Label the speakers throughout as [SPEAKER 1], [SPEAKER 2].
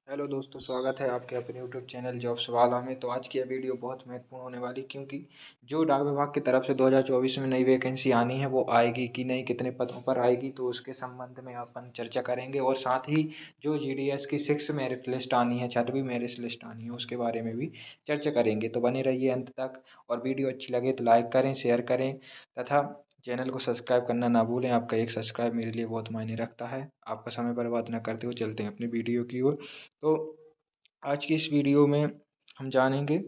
[SPEAKER 1] Hello दोस्तों, स्वागत है आपके अपने यूट्यूब चैनल जॉब सवालों में। तो आज की यह वीडियो बहुत महत्वपूर्ण होने वाली, क्योंकि जो डाक विभाग की तरफ से 2024 में नई वैकेंसी आनी है वो आएगी कि नहीं, कितने पदों पर आएगी, तो उसके संबंध में अपन चर्चा करेंगे। और साथ ही जो जीडीएस की 6 मेरिट लिस्ट आनी है, 6वीं मेरिट लिस्ट आनी है, उसके बारे में भी चर्चा करेंगे। तो बने रहिए अंत तक, और वीडियो अच्छी लगे तो लाइक करें, शेयर करें तथा चैनल को सब्सक्राइब करना ना भूलें। आपका एक सब्सक्राइब मेरे लिए बहुत मायने रखता है। आपका समय बर्बाद न करते हुए चलते हैं अपनी वीडियो की ओर। तो आज की इस वीडियो में हम जानेंगे,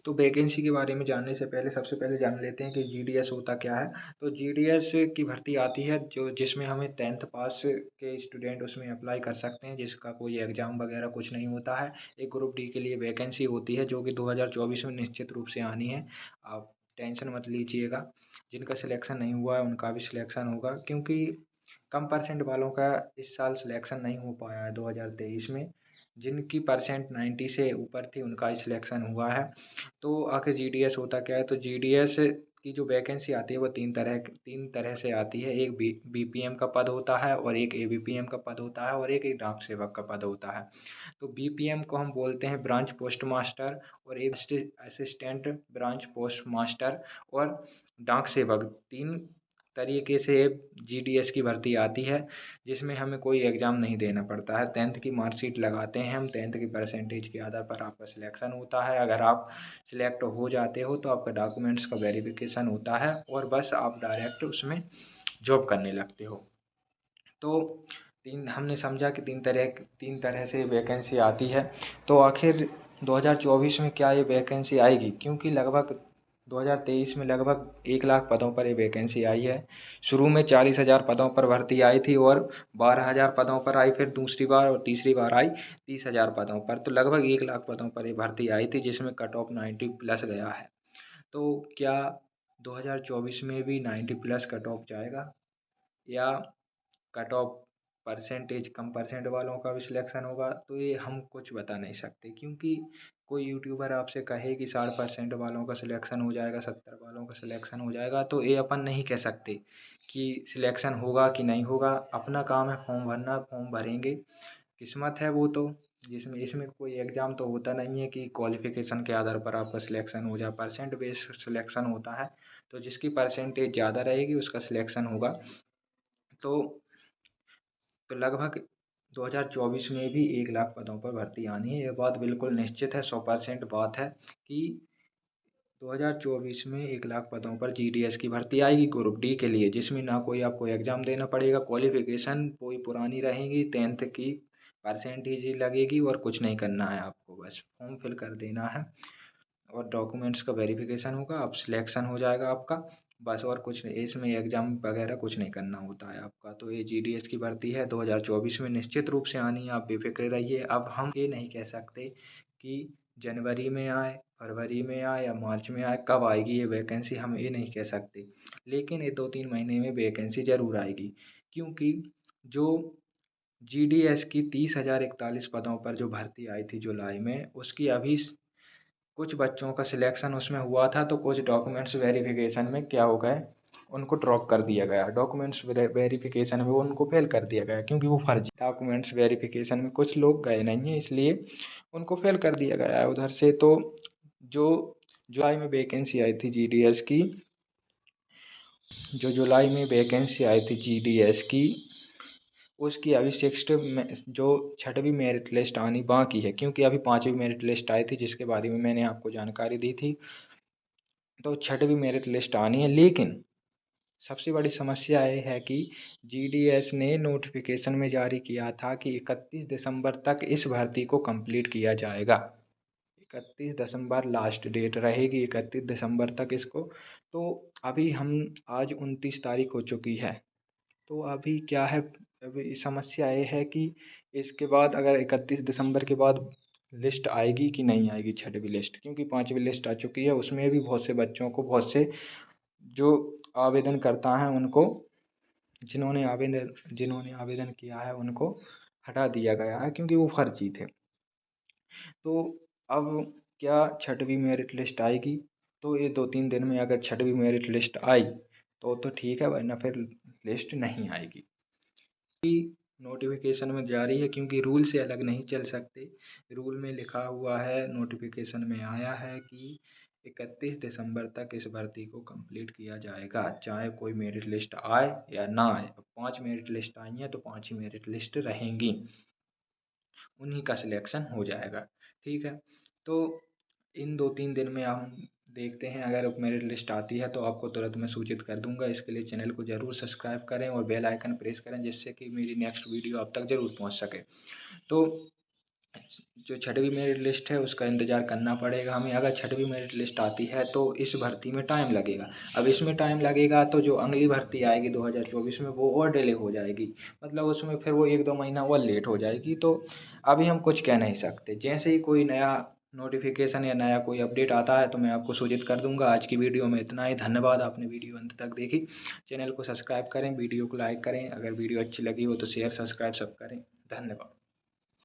[SPEAKER 1] तो वैकेंसी के बारे में जानने से पहले सबसे पहले जान लेते हैं कि जीडीएस होता क्या है। तो जीडीएस की भर्ती आती है जिसमें हमें 10th पास के स्टूडेंट उसमें अप्लाई कर सकते हैं, जिसका कोई एग्ज़ाम वगैरह कुछ नहीं होता है। एक ग्रुप डी के लिए वैकेंसी होती है जो कि 2024 में निश्चित रूप से आनी है। आप टेंशन मत लीजिएगा, जिनका सिलेक्शन नहीं हुआ है उनका भी सिलेक्शन होगा, क्योंकि कम परसेंट वालों का इस साल सिलेक्शन नहीं हो पाया है 2023 में। जिनकी परसेंट 90 से ऊपर थी उनका ही सिलेक्शन हुआ है। तो आखिर जीडीएस होता क्या है? तो जीडीएस की जो वैकेंसी आती है वो तीन तरह से आती है। एक बीपीएम का पद होता है, और एक एबीपीएम का पद होता है, और एक डाक सेवक का पद होता है। तो बीपीएम को हम बोलते हैं ब्रांच पोस्ट मास्टर, और असिस्टेंट ब्रांच पोस्ट मास्टर, और डाक सेवक। तीन तरीके से जीडीएस की भर्ती आती है, जिसमें हमें कोई एग्ज़ाम नहीं देना पड़ता है। 10th की मार्कशीट लगाते हैं हम, 10th की परसेंटेज के आधार पर आपका सिलेक्शन होता है। अगर आप सिलेक्ट हो जाते हो तो आपका डॉक्यूमेंट्स का वेरिफिकेशन होता है, और बस आप डायरेक्ट उसमें जॉब करने लगते हो। तो तीन हमने समझा कि तीन तरह से वैकेंसी आती है। तो आखिर 2024 में क्या ये वैकेंसी आएगी? क्योंकि लगभग 2023 में लगभग 1 लाख पदों पर ये वैकेंसी आई है। शुरू में 40,000 पदों पर भर्ती आई थी, और 12,000 पदों पर आई, फिर दूसरी बार और तीसरी बार आई 30,000 पदों पर। तो लगभग 1 लाख पदों पर ये भर्ती आई थी, जिसमें कट ऑफ 90 प्लस गया है। तो क्या 2024 में भी 90 प्लस कट ऑफ जाएगा, या कट ऑफ परसेंटेज कम परसेंट वालों का भी सिलेक्शन होगा? तो ये हम कुछ बता नहीं सकते, क्योंकि कोई यूट्यूबर आपसे कहे कि 60% वालों का सिलेक्शन हो जाएगा, 70 वालों का सिलेक्शन हो जाएगा, तो ये अपन नहीं कह सकते कि सिलेक्शन होगा कि नहीं होगा। अपना काम है फॉर्म भरना, फॉर्म भरेंगे, किस्मत है वो तो। जिसमें इसमें कोई एग्ज़ाम तो होता नहीं है कि क्वालिफ़िकेशन के आधार पर आपका सिलेक्शन हो जाए, परसेंट बेस्ड सिलेक्शन होता है। तो जिसकी परसेंटेज ज़्यादा रहेगी उसका सिलेक्शन होगा। तो लगभग 2024 में भी 1 लाख पदों पर भर्ती आनी है, ये बात बिल्कुल निश्चित है, 100% बात है कि 2024 में 1 लाख पदों पर जीडीएस की भर्ती आएगी ग्रुप डी के लिए, जिसमें ना कोई आपको एग्ज़ाम देना पड़ेगा, क्वालिफ़िकेशन कोई पुरानी रहेगी, 10th की परसेंटेज ही लगेगी, और कुछ नहीं करना है आपको, बस फॉर्म फिल कर देना है, और डॉक्यूमेंट्स का वेरिफिकेशन होगा, आप सिलेक्शन हो जाएगा आपका, बस। और कुछ नहीं, इसमें एग्ज़ाम वगैरह कुछ नहीं करना होता है आपका। तो ये जीडीएस की भर्ती है 2024 में निश्चित रूप से आनी है, आप बेफिक्र रहिए। अब हम ये नहीं कह सकते कि जनवरी में आए, फरवरी में आए, या मार्च में आए, कब आएगी ये वैकेंसी हम ये नहीं कह सकते। लेकिन ये 2-3 महीने में वैकेंसी ज़रूर आएगी, क्योंकि जो जीडीएस की 30,041 पदों पर जो भर्ती आई थी जुलाई में, उसकी अभी कुछ बच्चों का सिलेक्शन उसमें हुआ था, तो कुछ डॉक्यूमेंट्स वेरिफिकेशन में क्या हो गए, उनको ड्रॉप कर दिया गया। डॉक्यूमेंट्स वेरिफिकेशन में वो उनको फेल कर दिया गया, क्योंकि वो फर्जी डॉक्यूमेंट्स वेरिफिकेशन में कुछ लोग गए नहीं हैं, इसलिए उनको फेल कर दिया गया है उधर से। तो जो जुलाई में वैकेंसी आई थी जीडीएस की, जो जुलाई में वैकेंसी आई थी जीडीएस की, उसकी अभी 6वीं मेरिट लिस्ट आनी बाकी है, क्योंकि अभी 5वीं मेरिट लिस्ट आई थी, जिसके बारे में मैंने आपको जानकारी दी थी। तो 6वीं मेरिट लिस्ट आनी है, लेकिन सबसे बड़ी समस्या ये है कि जीडीएस ने नोटिफिकेशन में जारी किया था कि 31 दिसंबर तक इस भर्ती को कंप्लीट किया जाएगा। 31 दिसंबर लास्ट डेट रहेगी, 31 दिसंबर तक इसको। तो अभी हम आज 29 तारीख हो चुकी है। तो अभी क्या है, अभी समस्या ये है कि इसके बाद अगर 31 दिसंबर के बाद लिस्ट आएगी कि नहीं आएगी 6वीं लिस्ट, क्योंकि 5वीं लिस्ट आ चुकी है, उसमें भी बहुत से बच्चों को, बहुत से जो आवेदन करता है उनको, जिन्होंने आवेदन किया है उनको हटा दिया गया है, क्योंकि वो फर्जी थे। तो अब क्या 6वीं मेरिट लिस्ट आएगी? तो ये 2-3 दिन में अगर 6वीं मेरिट लिस्ट आई तो ठीक है, वरना फिर लिस्ट नहीं आएगी। नोटिफिकेशन में जारी है, क्योंकि रूल से अलग नहीं चल सकते। रूल में लिखा हुआ है, नोटिफिकेशन में आया है कि 31 दिसंबर तक इस भर्ती को कंप्लीट किया जाएगा, चाहे कोई मेरिट लिस्ट आए या ना आए। अब 5 मेरिट लिस्ट आई हैं तो 5 ही मेरिट लिस्ट रहेंगी, उन्हीं का सिलेक्शन हो जाएगा। ठीक है, तो इन 2-3 दिन में हम देखते हैं, अगर मेरिट लिस्ट आती है तो आपको तुरंत मैं सूचित कर दूंगा। इसके लिए चैनल को ज़रूर सब्सक्राइब करें और बेल आइकन प्रेस करें, जिससे कि मेरी नेक्स्ट वीडियो आप तक ज़रूर पहुंच सके। तो जो 6वीं मेरिट लिस्ट है उसका इंतज़ार करना पड़ेगा हमें। अगर 6वीं मेरिट लिस्ट आती है तो इस भर्ती में टाइम लगेगा। अब इसमें टाइम लगेगा तो जो अगली भर्ती आएगी 2024 में वो और डिले हो जाएगी, मतलब उसमें फिर वो 1-2 महीना और लेट हो जाएगी। तो अभी हम कुछ कह नहीं सकते, जैसे ही कोई नया नोटिफिकेशन या नया कोई अपडेट आता है तो मैं आपको सूचित कर दूंगा। आज की वीडियो में इतना ही। धन्यवाद, आपने वीडियो अंत तक देखी। चैनल को सब्सक्राइब करें, वीडियो को लाइक करें, अगर वीडियो अच्छी लगी हो तो शेयर सब्सक्राइब सब करें। धन्यवाद।